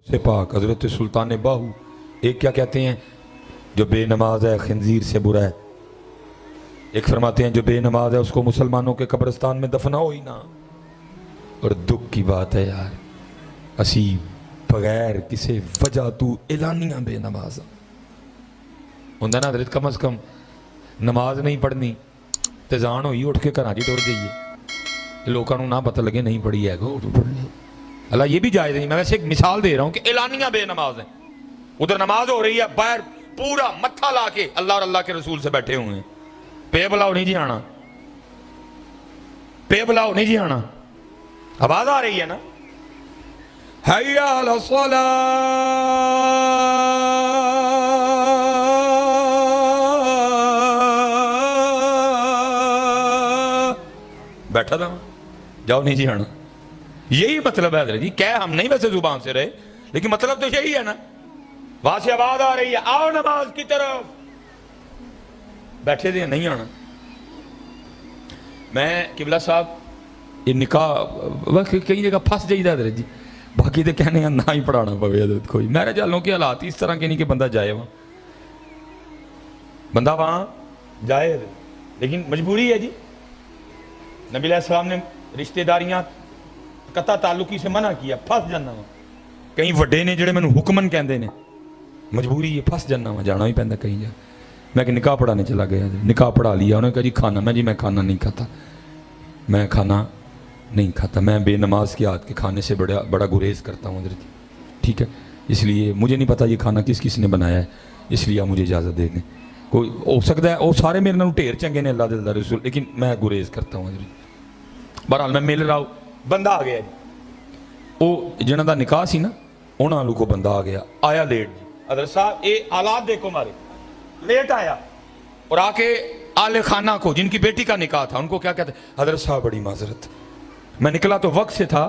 سے پاک حضرت سلطان باہو ایک کیا کہتے ہیں؟ جو بے نماز ہے خنزیر سے برا ہے. ایک فرماتے ہیں جو بے نماز ہے اس کو مسلمانوں کے قبرستان میں دفناؤ ہی نہ. اور دکھ کی بات ہے یار، اسی بغیر کسی وجہ تو اعلانیاں بے نماز ہوندہ نا حضرت. کم از کم نماز نہیں پڑھنی تیزان ہوئی اٹھ کے گھراں چ ٹر جائیے، لوگوں نہ پتہ لگے نہیں پڑھی ہے گو پڑھنی. اللہ یہ بھی جائز نہیں. میں ویسے ایک مثال دے رہا ہوں کہ اعلانیاں بے نماز ہیں. ادھر نماز ہو رہی ہے، باہر پورا متھا لا کے اللہ اور اللہ کے رسول سے بیٹھے ہوئے ہیں. پے بلاؤ نہیں جی آنا، پے بلاؤ نہیں جی آنا. آواز آ رہی ہے نا؟ حی علی الصلاۃ، بیٹھا تھا جاؤ نہیں جی آنا. یہی مطلب ہے حضرت جی. کہہ ہم نہیں ویسے زبان سے رہے، لیکن مطلب تو یہی ہے نا. وہاں سے آواز آ رہی ہے آؤ نماز کی طرف، بیٹھے تھے نہیں آنا. میں قبلہ صاحب یہ نکاح کئی جگہ پھنس جائیے حضرت جی. باقی تو کہنے ہیں نہ ہی پڑھانا پوے حضرت کوئی. میرے جالوں کے حالات اس طرح کے نہیں کہ بندہ جائے وہاں، بندہ وہاں جائے حضرت، لیکن مجبوری ہے جی. نبی علیہ السلام نے رشتہ داریاں قطع تعلقی سے منع کیا. پھنس جانا وا کئی وڈے نے جڑے مینوں حکمن کہندے نے، مجبوری ہے پھنس جانا وا، جانا ہی پیندا کہیں جا. میں کہ نکاح پڑھانے چلا گیا، نکاح پڑھا لیا. انہوں نے کہا جی کھانا، میں کھانا نہیں کھاتا، میں کھانا نہیں کھاتا. میں بے نماز کی عادت کے کھانے سے بڑا گریز کرتا ہوں حضرت. ٹھیک ہے، اس لیے مجھے نہیں پتا یہ کھانا کس نے بنایا ہے، اس لیے آپ مجھے اجازت دے دیں. کوئی ہو سکتا ہے وہ سارے میرے نال ڈھیر چنگے نے اللہ دل رسول، لیکن میں گریز کرتا ہوں حضرت. بہرحال میں مل رہا ہوں، بندہ آ گیا جی. وہ جنہوں دا نکاح سی نا انہوں نے کو بندہ آ گیا، آیا لیٹ جی. حضرت صاحب یہ حالات دیکھو مارے، لیٹ آیا اور آ کے آل خانہ کو جن کی بیٹی کا نکاح تھا ان کو کیا کہتے ہیں؟ حضرت صاحب بڑی معذرت، میں نکلا تو وقت سے تھا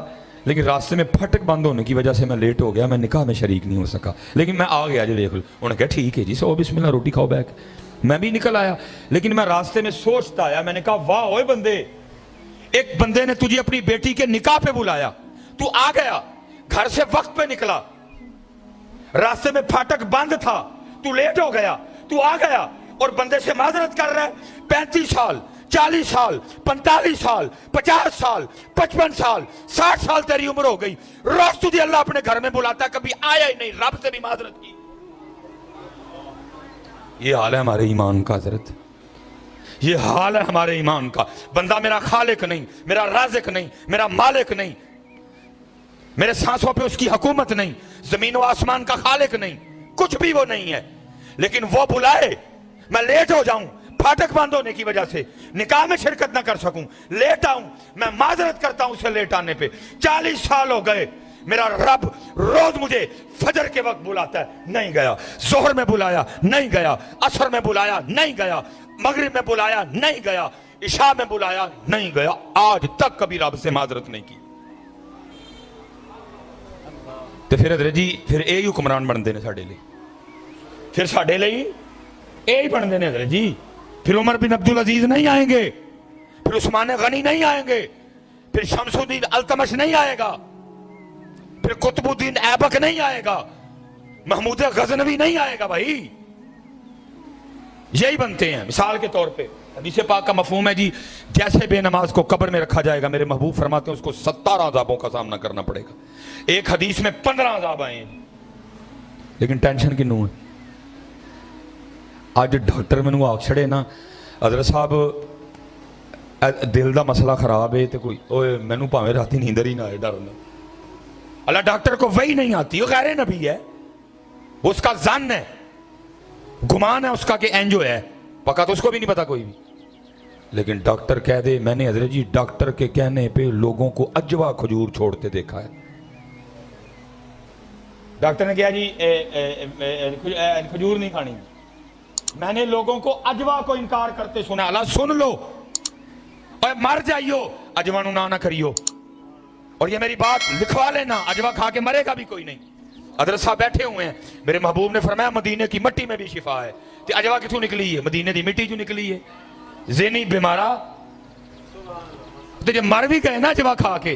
لیکن راستے میں پھٹک بند ہونے کی وجہ سے میں لیٹ ہو گیا، میں نکاح میں شریک نہیں ہو سکا، لیکن میں آ گیا جی. دیکھ لو انہوں نے کہا ٹھیک ہے جی، سو بسم اللہ روٹی کھاؤ بیٹھ. میں بھی نکل آیا، لیکن میں راستے میں سوچتا آیا. میں نے کہا واہ اوئے بندے، ایک بندے نے تجھے اپنی بیٹی کے نکاح پہ بلایا، تو آ گیا، گھر سے وقت پہ نکلا، راستے میں پھاٹک بند تھا، تو لیٹ ہو گیا، تو آ گیا اور بندے سے معذرت کر رہا ہے. 35 سال 40 سال 45 سال 50 سال 55 سال 60 سال تیری عمر ہو گئی، روز تجھے اللہ اپنے گھر میں بلاتا ہے، کبھی آیا ہی نہیں، رب سے بھی معذرت کی. یہ حال ہے ہمارے ایمان کا حضرت، یہ حال ہے ہمارے ایمان کا. بندہ میرا خالق نہیں، میرا رازق نہیں، میرا مالک نہیں، میرے سانسوں پہ اس کی حکومت نہیں، زمین و آسمان کا خالق نہیں، کچھ بھی وہ نہیں ہے، لیکن وہ بلائے میں لیٹ ہو جاؤں پھاٹک بند ہونے کی وجہ سے، نکاح میں شرکت نہ کر سکوں، لیٹ آؤں، میں معذرت کرتا ہوں اسے لیٹ آنے پہ. 40 سال ہو گئے، میرا رب روز مجھے فجر کے وقت بلاتا ہے، نہیں گیا. ظہر میں بلایا نہیں گیا، عصر میں بلایا نہیں گیا، مغرب میں بلایا نہیں گیا، عشاء میں بلایا نہیں گیا، آج تک کبھی رب سے معذرت نہیں کی. تو پھر حضرت جی پھر اے ہی حکمران بنتے ہیں ساڑھے لئے، پھر ساڑھے لئے اے ہی بنتے ہیں حضرت جی. پھر عمر بن عبدالعزیز نہیں آئیں گے، پھر عثمان غنی نہیں آئیں گے، پھر شمس الدین التمش نہیں آئے گا، پھر قطب الدین ایبک نہیں آئے گا، محمود غزنوی نہیں آئے گا. بھائی یہی بنتے ہیں. مثال کے طور پہ حدیث پاک کا مفہوم ہے جی، جیسے بے نماز کو قبر میں رکھا جائے گا، میرے محبوب فرماتے ہیں اس کو 17 عذابوں کا سامنا کرنا پڑے گا. ایک حدیث میں 15 عذاب آئے ہیں، لیکن ٹینشن کنوں ہے. آج ڈاکٹر میں آگ چھڑے نا حضرت صاحب دل دا مسئلہ خراب ہے تو کوئی اوے مینوں پاویں راتی نیندر ہی نہ آئے ڈرنا. اللہ ڈاکٹر کو وہی نہیں آتی، وہ غیر نبی ہے، وہ اس کا ظن ہے، گمان ہے اس کا کہ اینجو ہے، پکا تو اس کو بھی نہیں پتا کوئی بھی. لیکن ڈاکٹر کہہ دے، میں نے حضرت جی ڈاکٹر کے کہنے پہ لوگوں کو اجوا کھجور چھوڑتے دیکھا ہے. ڈاکٹر نے کہا جی کھجور نہیں کھانی، میں نے لوگوں کو اجوا کو انکار کرتے سنا. اللہ سن لو اور مر جائیو، اجوا نہ کریو، اور یہ میری بات لکھوا لینا، اجوا کھا کے مرے گا بھی کوئی نہیں. حضرت صاحب بیٹھے ہوئے ہیں، میرے محبوب نے فرمایا مدینے کی مٹی میں بھی شفا ہے. تو اجوا کتوں نکلی ہے؟ مدینے دی مٹی جو نکلی ہے. ذہنی بیمارا تو جب مر بھی گئے نا اجوا کھا کے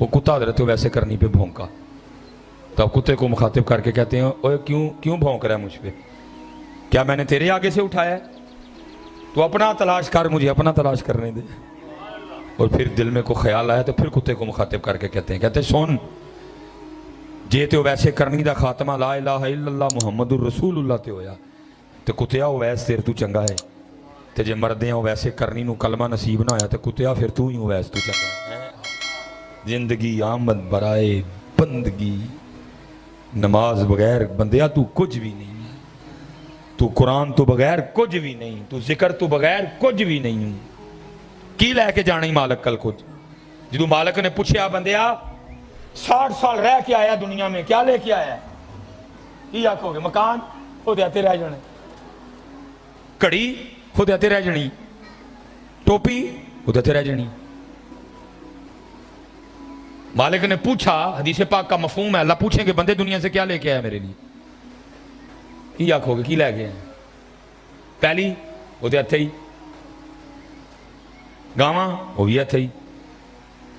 وہ کتا حضرت ویسے کرنی پہ بھونکا، تو اب کتے کو مخاطب کر کے کہتے ہیں اوے کیوں بھونک رہا ہے مجھ پہ؟ کیا میں نے تیرے آگے سے اٹھایا ہے؟ تو اپنا تلاش کر، مجھے اپنا تلاش کرنے دے۔ اور پھر دل میں کوئی خیال آیا تو پھر کتے کو مخاطب کر کے کہتے ہیں سن جے تے ویسے کرنی دا خاتمہ لا الہ الا اللہ محمد الرسول اللہ تے ہویا تے کتیا ویس تیر تو چنگا ہے، تے جے مردیاں ویسے کرنی نو کلمہ نصیب نہ آیا تے کتیا پھر تو ہی ویس تو چنگا ہے۔ زندگی آمد برائے بندگی، نماز بغیر بندیا تو کچھ بھی نہیں ہے، تو قرآن تو بغیر کچھ بھی نہیں، تو ذکر تو بغیر کچھ بھی نہیں ہوں۔ کی لے کے جانا ہی مالک کل کچھ؟ جدو مالک نے پوچھیا بندیا 60 سال رہ کے آیا دنیا میں، کیا لے کے آیا ہے؟ کی آکھو گے؟ مکان خود آتے رہ جانے، کڑی خود آتے رہ جانی، ٹوپی خود آتے رہ جانی۔ مالک نے پوچھا، حدیث پاک کا مفہوم ہے، اللہ پوچھیں کہ بندے دنیا سے کیا لے کے آیا میرے لیے؟ کی آکھو گے؟ کی لے گئے ہیں؟ پہلی وہ تو اتھے ہی، گاواں وہ بھی اتھے ہی،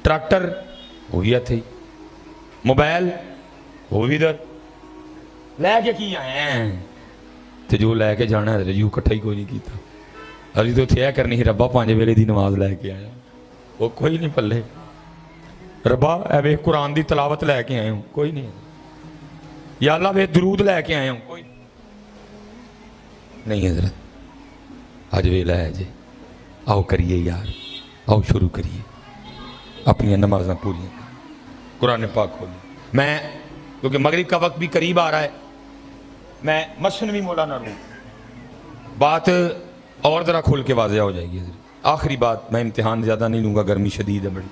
ٹریکٹر وہ بھی اتھے ہی، موبائل وہ بھی ادھر لے کے کی آئے ہیں۔ تو جو لے کے جانا ہے جو کٹھا ہی کوئی نہیں کیتا، ابھی تو تھیا کرنی ربا 5 ویلے دی نماز لے کے آیا، وہ کوئی نہیں پلے۔ ربا اے وے قرآن دی تلاوت لے کے آئے ہوں، کوئی نہیں۔ یا اللہ وے درود لے کے آئے ہوں، کوئی نہیں۔ حضرت آج ویلا ہے جی، آؤ کریے یار، آؤ شروع کریے اپنی نمازاں پوری، قرآن پاک کھولیں۔ میں کیونکہ مغرب کا وقت بھی قریب آ رہا ہے، میں مثنوی مولانا روم بات اور ذرا کھول کے واضح ہو جائے گی۔ آخری بات، میں امتحان زیادہ نہیں لوں گا، گرمی شدید ہے بڑی،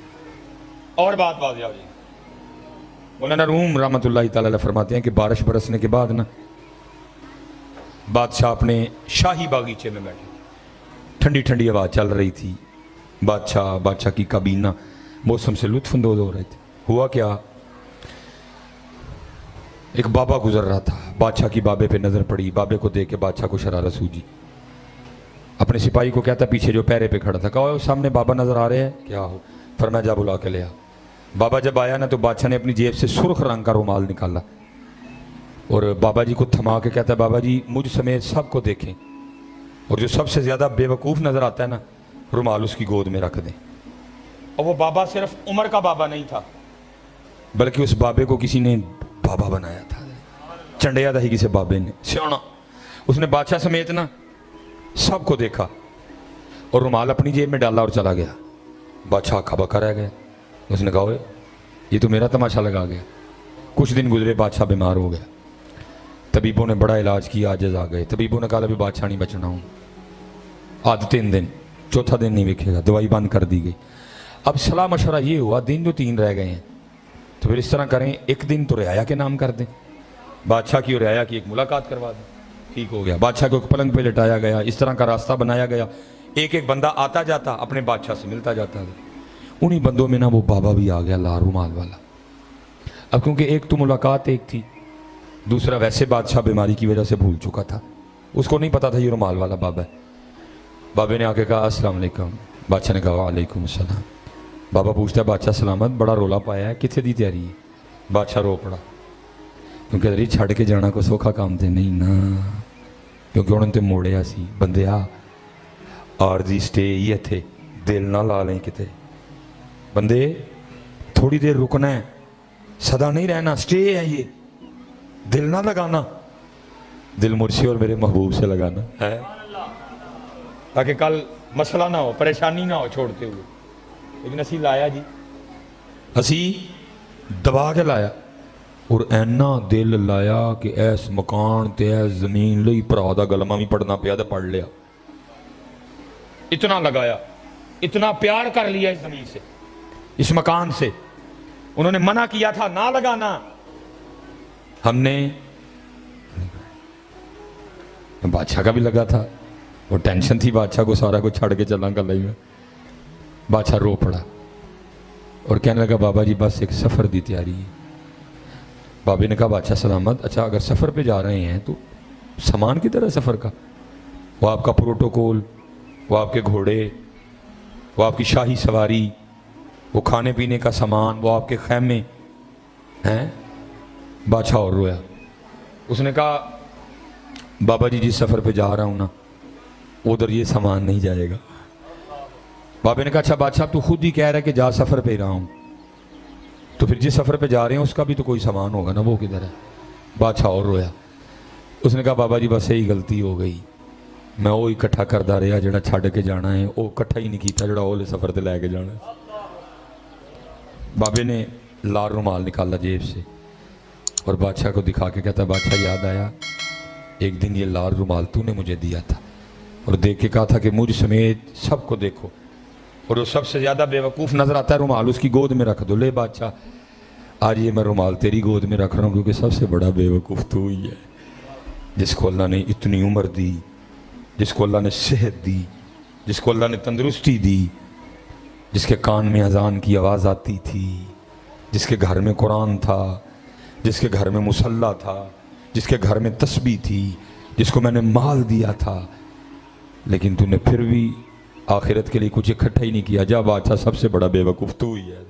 اور بات واضح ہو جائے گی۔ مولانا روم رحمۃ اللہ تعالی علیہ فرماتے ہیں کہ بارش برسنے کے بعد نا بادشاہ اپنے شاہی باغیچے میں بیٹھے، ٹھنڈی ٹھنڈی ہوا چل رہی تھی، بادشاہ کی کابینہ موسم سے لطف اندوز ہو رہے تھے۔ ہوا کیا، ایک بابا گزر رہا تھا، بادشاہ کی بابے پہ نظر پڑی، بابے کو دیکھ کے بادشاہ کو شرارت سوجی، اپنے سپاہی کو کہتا پیچھے جو پیرے پہ کھڑا تھا، کہا سامنے بابا نظر آ رہے ہیں، کیا ہو؟ فرمایا جا بلا کے لیا۔ بابا جب آیا نا تو بادشاہ نے اپنی جیب سے سرخ رنگ کا رومال نکالا اور بابا جی کو تھما کے کہتا ہے بابا جی مجھ سمیت سب کو دیکھیں، اور جو سب سے زیادہ بے وقوف نظر آتا ہے نا رومال اس کی گود میں رکھ دیں۔ اور وہ بابا صرف عمر کا بابا نہیں تھا، بلکہ اس بابے کو کسی نے بابا بنایا تھا، چنڈیا تھا ہی کسی بابے نے، سیانا۔ اس نے بادشاہ سمیت نا سب کو دیکھا اور رومال اپنی جیب میں ڈالا اور چلا گیا۔ بادشاہ کا بکا رہ گیا، اس نے کہا یہ تو میرا تماشا لگا گیا۔ کچھ دن گزرے، بادشاہ بیمار ہو گیا، طبیبوں نے بڑا علاج کیا، عاجز آ گئے۔ طبیبوں نے کہا ابھی بادشاہ نہیں بچنا ہوں، آدھ 3 دن، چوتھا دن نہیں وکھے گا، دوائی بند کر دی گئی۔ اب صلاح مشورہ یہ ہوا دن جو 3 رہ گئے ہیں تو پھر اس طرح کریں، ایک دن تو رعایا کے نام کر دیں، بادشاہ کی اور رعایا کی ایک ملاقات کروا دیں۔ ٹھیک ہو گیا، بادشاہ کو ایک پلنگ پہ لٹایا گیا، اس طرح کا راستہ بنایا گیا، ایک ایک بندہ آتا جاتا اپنے بادشاہ سے ملتا جاتا تھا۔ انہی بندوں میں نا وہ بابا بھی آ گیا، لا رومال والا۔ اب کیونکہ ایک تو ملاقات ایک تھی، دوسرا ویسے بادشاہ بیماری کی وجہ سے بھول چکا تھا، اس کو نہیں پتا تھا یہ رومال والا بابا ہے۔ بابے نے آ کے کہا السلام علیکم، بادشاہ نے کہا وعلیکم السلام۔ بابا پوچھتا ہے بادشاہ سلامت، بڑا رولا پایا ہے، کتنے دی تیاری ہے؟ بادشاہ رو پڑا، کیونکہ ادھر چھڑ کے جانا کوئی سوکھا کام تے نہیں نا، کیونکہ انہوں نے موڑیا سی بندیا عارضی سٹے یہ تھے، دل نہ لا لیں کتے بندے، تھوڑی دیر رکنا ہے، صدا نہیں رہنا، سٹے ہے یہ، دل نہ لگانا، دل مرشی اور میرے محبوب سے لگانا ہے، تاکہ کل مسئلہ نہ ہو، پریشانی نہ ہو چھوڑتے ہوئے۔ لیکن اسی لایا جی، اسی دبا کے لایا اور اینا دل لایا کہ ایس مکان تے ایس زمین لئی پرا دا گلمہ بھی پڑھنا پیا تے پڑھ لیا، اتنا لگایا، اتنا پیار کر لیا اس زمین سے، اس مکان سے۔ انہوں نے منع کیا تھا نہ لگانا، ہم نے، بادشاہ کا بھی لگا تھا، وہ ٹینشن تھی بادشاہ کو، سارا کو چھڑ کے چلا گلے میں۔ بادشاہ رو پڑا اور کہنے لگا بابا جی بس ایک سفر دی تیاری ہے۔ بابے نے کہا بادشاہ سلامت، اچھا اگر سفر پہ جا رہے ہیں تو سامان کی طرح سفر کا، وہ آپ کا پروٹوکول، وہ آپ کے گھوڑے، وہ آپ کی شاہی سواری، وہ کھانے پینے کا سامان، وہ آپ کے خیمے ہیں. بادشاہ اور رویا. اس نے کہا بابا جی جس سفر پہ جا رہا ہوں نا ادھر یہ سامان نہیں جائے گا. بابا نے کہا اچھا بادشاہ تو خود ہی کہہ رہا ہے کہ جا سفر پہ رہا ہوں، تو پھر جس سفر پہ جا رہے ہیں اس کا بھی تو کوئی سامان ہوگا نا، وہ کدھر ہے؟ بادشاہ اور رویا. اس نے کہا بابا جی بس یہی غلطی ہو گئی، میں وہ اکٹھا کردا رہا جڑا چھڈ کے جانا ہے، وہ اکٹھا ہی نہیں کیتا جڑا وہ سفر تے لے کے جانا ہے. بابے نے لال رومال نکالا جیب سے اور بادشاہ کو دکھا کے کہتا بادشاہ یاد آیا ایک دن یہ لال رومال تو نے مجھے دیا تھا اور دیکھ کے کہا تھا کہ مجھ سمیت سب کو دیکھو، اور وہ سب سے زیادہ بے وقوف نظر آتا ہے رومال اس کی گود میں رکھ دو. لے بادشاہ آج یہ میں رومال تیری گود میں رکھ رہا ہوں کیونکہ سب سے بڑا بے وقوف تو ہی ہے، جس کو اللہ نے اتنی عمر دی، جس کو اللہ نے صحت دی، جس کو اللہ نے تندرستی دی، جس کے کان میں اذان کی آواز آتی تھی، جس کے گھر میں قرآن تھا، جس کے گھر میں مصلی تھا، جس کے گھر میں تسبیح تھی، جس کو میں نے مال دیا تھا، لیکن تو نے پھر بھی آخرت کے لیے کچھ اکٹھا ہی نہیں کیا. جا بادشاہ سب سے بڑا بے وقوف تو ہی ہے.